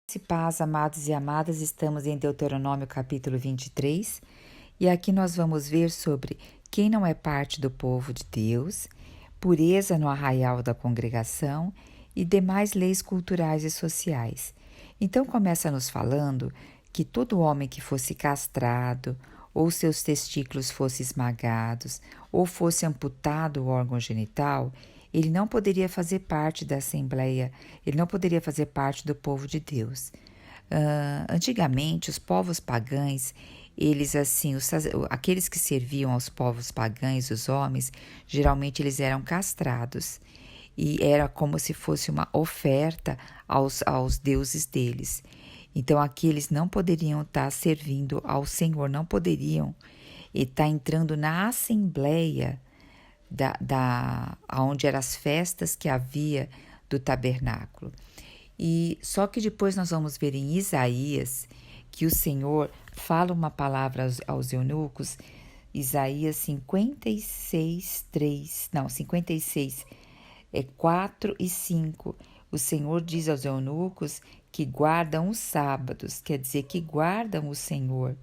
Se paz, amados e amadas, estamos em Deuteronômio capítulo 23 e aqui nós vamos ver sobre quem não é parte do povo de Deus, pureza no arraial da congregação e demais leis culturais e sociais. Então começa nos falando que todo homem que fosse castrado, ou seus testículos fossem esmagados, ou fosse amputado o órgão genital, ele não poderia fazer parte da Assembleia, ele não poderia fazer parte do povo de Deus. Antigamente, os povos pagãos, eles assim, aqueles que serviam aos povos pagãos, os homens, geralmente eles eram castrados. E era como se fosse uma oferta aos deuses deles. Então, aqui eles não poderiam estar servindo ao Senhor, não poderiam estar entrando na assembleia onde eram as festas que havia do tabernáculo. E só que depois nós vamos ver em Isaías que o Senhor fala uma palavra aos eunucos, Isaías 56, 4 e 5. O Senhor diz aos eunucos que guardam os sábados, quer dizer, que guardam o Senhor,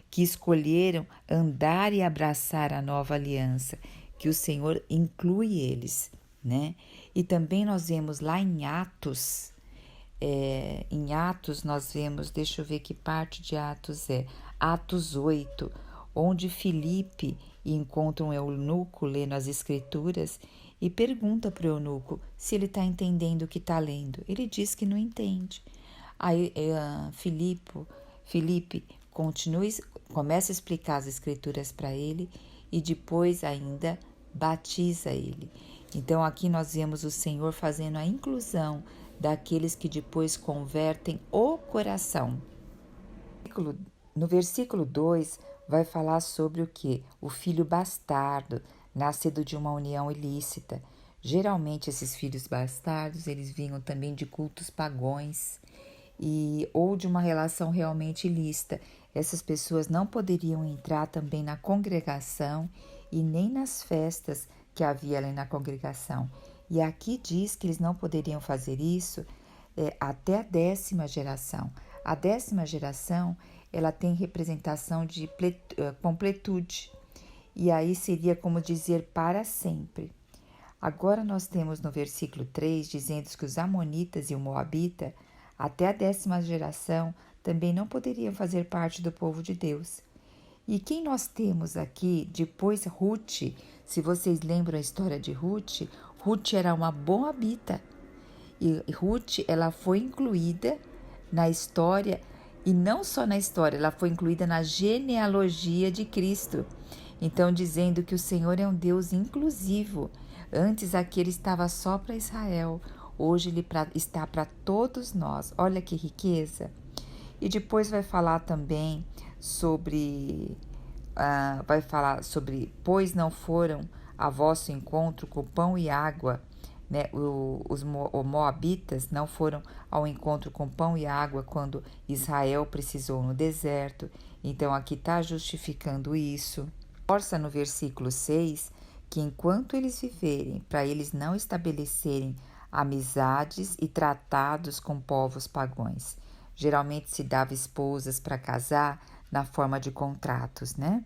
que escolheram andar e abraçar a nova aliança, que o Senhor inclui eles, né? E também nós vemos lá em Atos, nós vemos, deixa eu ver que parte de Atos Atos 8, onde Filipe encontra um eunuco lendo as escrituras e pergunta para o eunuco se ele está entendendo o que está lendo. Ele diz que não entende. Aí Filipe começa a explicar as escrituras para ele e depois ainda batiza ele. Então aqui nós vemos o Senhor fazendo a inclusão daqueles que depois convertem o coração. No versículo 2 vai falar sobre o que? O filho bastardo, nascido de uma união ilícita. Geralmente esses filhos bastardos, eles vinham também de cultos pagãos ou de uma relação realmente ilícita. Essas pessoas não poderiam entrar também na congregação e nem nas festas que havia ali na congregação. E aqui diz que eles não poderiam fazer isso até a 10ª geração. A 10ª geração, ela tem representação de completude. E aí seria como dizer para sempre. Agora nós temos no versículo 3 dizendo que os amonitas e o moabita, até a 10ª geração, também não poderiam fazer parte do povo de Deus. E quem nós temos aqui, depois Ruth, se vocês lembram a história de Ruth, Ruth era uma moabita. E Ruth, ela foi incluída na história, e não só na história, ela foi incluída na genealogia de Cristo. Então, dizendo que o Senhor é um Deus inclusivo. Antes aqui ele estava só para Israel, hoje ele está para todos nós. Olha que riqueza! E depois vai falar também sobre, pois não foram a vosso encontro com pão e água, né? Os moabitas não foram ao encontro com pão e água quando Israel precisou no deserto. Então aqui está justificando isso. Força no versículo 6 que enquanto eles viverem, para eles não estabelecerem amizades e tratados com povos pagãos. Geralmente se dava esposas para casar na forma de contratos, né?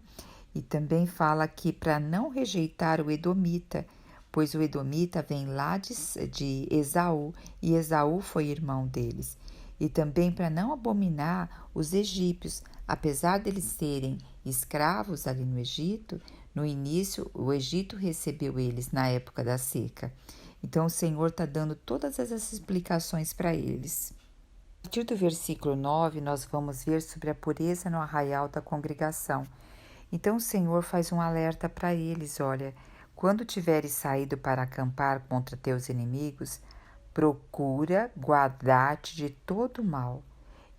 E também fala aqui para não rejeitar o edomita, pois o edomita vem lá de Esaú, e Esaú foi irmão deles. E também para não abominar os egípcios, apesar deles serem escravos ali no Egito, no início o Egito recebeu eles na época da seca. Então o Senhor está dando todas essas explicações para eles. A partir do versículo 9, nós vamos ver sobre a pureza no arraial da congregação. Então o Senhor faz um alerta para eles, olha, quando tiveres saído para acampar contra teus inimigos, procura guardar-te de todo mal.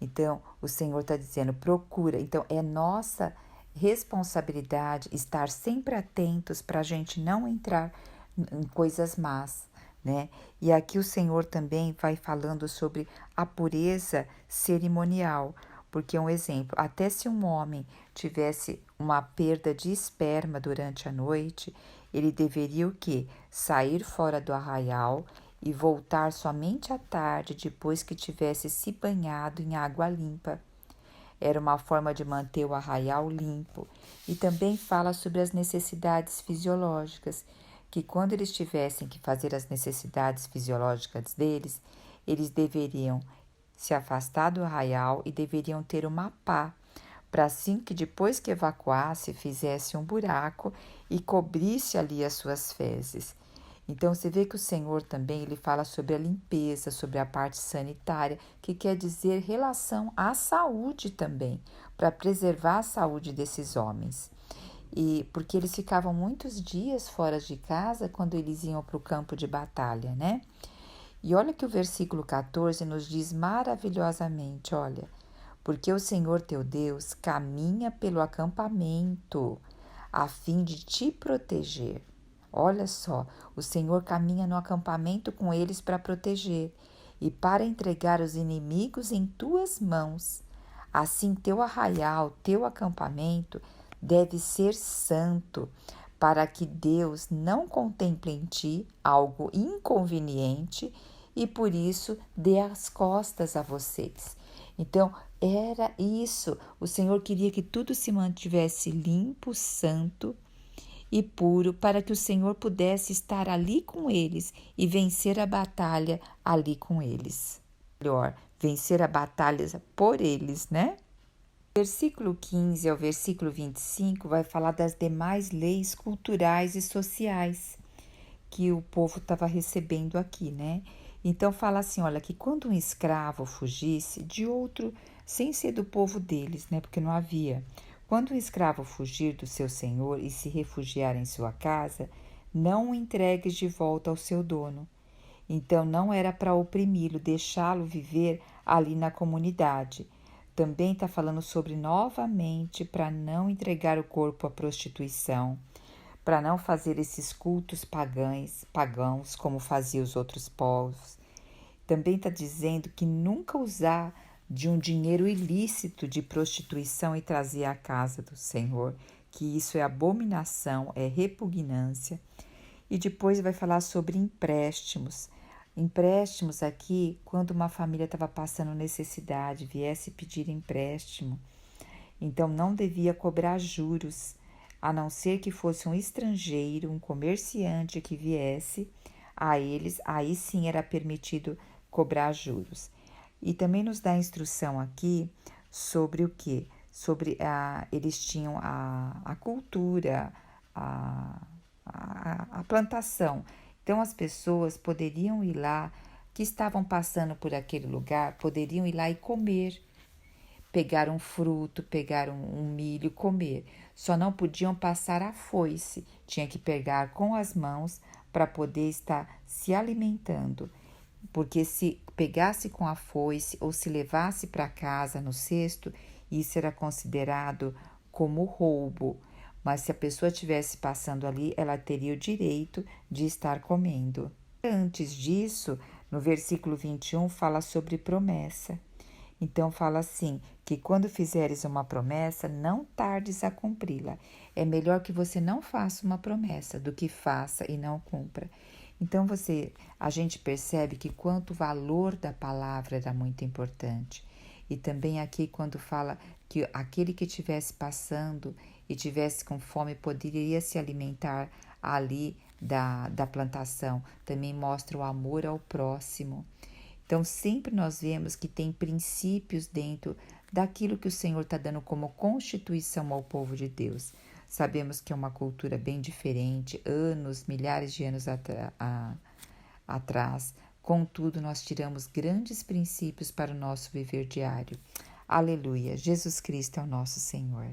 Então o Senhor está dizendo, procura. Então é nossa responsabilidade estar sempre atentos para a gente não entrar em coisas más, né? E aqui o Senhor também vai falando sobre a pureza cerimonial, porque um exemplo, até se um homem tivesse uma perda de esperma durante a noite, ele deveria o quê? Sair fora do arraial e voltar somente à tarde, depois que tivesse se banhado em água limpa. Era uma forma de manter o arraial limpo. E também fala sobre as necessidades fisiológicas, que quando eles tivessem que fazer as necessidades fisiológicas deles, eles deveriam se afastar do arraial e deveriam ter uma pá, para assim que depois que evacuasse, fizesse um buraco e cobrisse ali as suas fezes. Então você vê que o Senhor também ele fala sobre a limpeza, sobre a parte sanitária, que quer dizer relação à saúde também, para preservar a saúde desses homens. E porque eles ficavam muitos dias fora de casa quando eles iam para o campo de batalha, né? E olha que o versículo 14 nos diz maravilhosamente, olha, porque o Senhor teu Deus caminha pelo acampamento a fim de te proteger. Olha só, o Senhor caminha no acampamento com eles para proteger e para entregar os inimigos em tuas mãos. Assim, teu arraial, teu acampamento deve ser santo, para que Deus não contemple em ti algo inconveniente e por isso dê as costas a vocês. Então, era isso. O Senhor queria que tudo se mantivesse limpo, santo e puro, para que o Senhor pudesse estar ali com eles e vencer a batalha ali com eles. Melhor, vencer a batalha por eles, né? Versículo 15 ao versículo 25 vai falar das demais leis culturais e sociais que o povo estava recebendo aqui, né? Então fala assim, olha, que quando um escravo fugisse de outro, sem ser do povo deles, né? Porque não havia. Quando um escravo fugir do seu senhor e se refugiar em sua casa, não o entregues de volta ao seu dono. Então não era para oprimi-lo, deixá-lo viver ali na comunidade. Também está falando sobre novamente para não entregar o corpo à prostituição, para não fazer esses cultos pagãos como faziam os outros povos. Também está dizendo que nunca usar de um dinheiro ilícito de prostituição e trazer à casa do Senhor, que isso é abominação, é repugnância. E depois vai falar sobre empréstimos. Empréstimos aqui, quando uma família estava passando necessidade, viesse pedir empréstimo, então não devia cobrar juros, a não ser que fosse um estrangeiro, um comerciante que viesse a eles, aí sim era permitido cobrar juros. E também nos dá instrução aqui sobre o quê? Sobre eles tinham a cultura, a plantação. Então as pessoas poderiam ir lá, que estavam passando por aquele lugar, poderiam ir lá e comer, pegar um fruto, pegar um milho, comer. Só não podiam passar a foice, tinha que pegar com as mãos para poder estar se alimentando. Porque se pegasse com a foice ou se levasse para casa no cesto, isso era considerado como roubo. Mas se a pessoa estivesse passando ali, ela teria o direito de estar comendo. Antes disso, no versículo 21, fala sobre promessa. Então fala assim, que quando fizeres uma promessa, não tardes a cumpri-la. É melhor que você não faça uma promessa do que faça e não cumpra. Então a gente percebe que quanto o valor da palavra era muito importante. E também aqui quando fala que aquele que estivesse passando e tivesse com fome poderia se alimentar ali da plantação, também mostra o amor ao próximo. Então, sempre nós vemos que tem princípios dentro daquilo que o Senhor está dando como constituição ao povo de Deus. Sabemos que é uma cultura bem diferente, milhares de anos atrás. Contudo, nós tiramos grandes princípios para o nosso viver diário. Aleluia! Jesus Cristo é o nosso Senhor.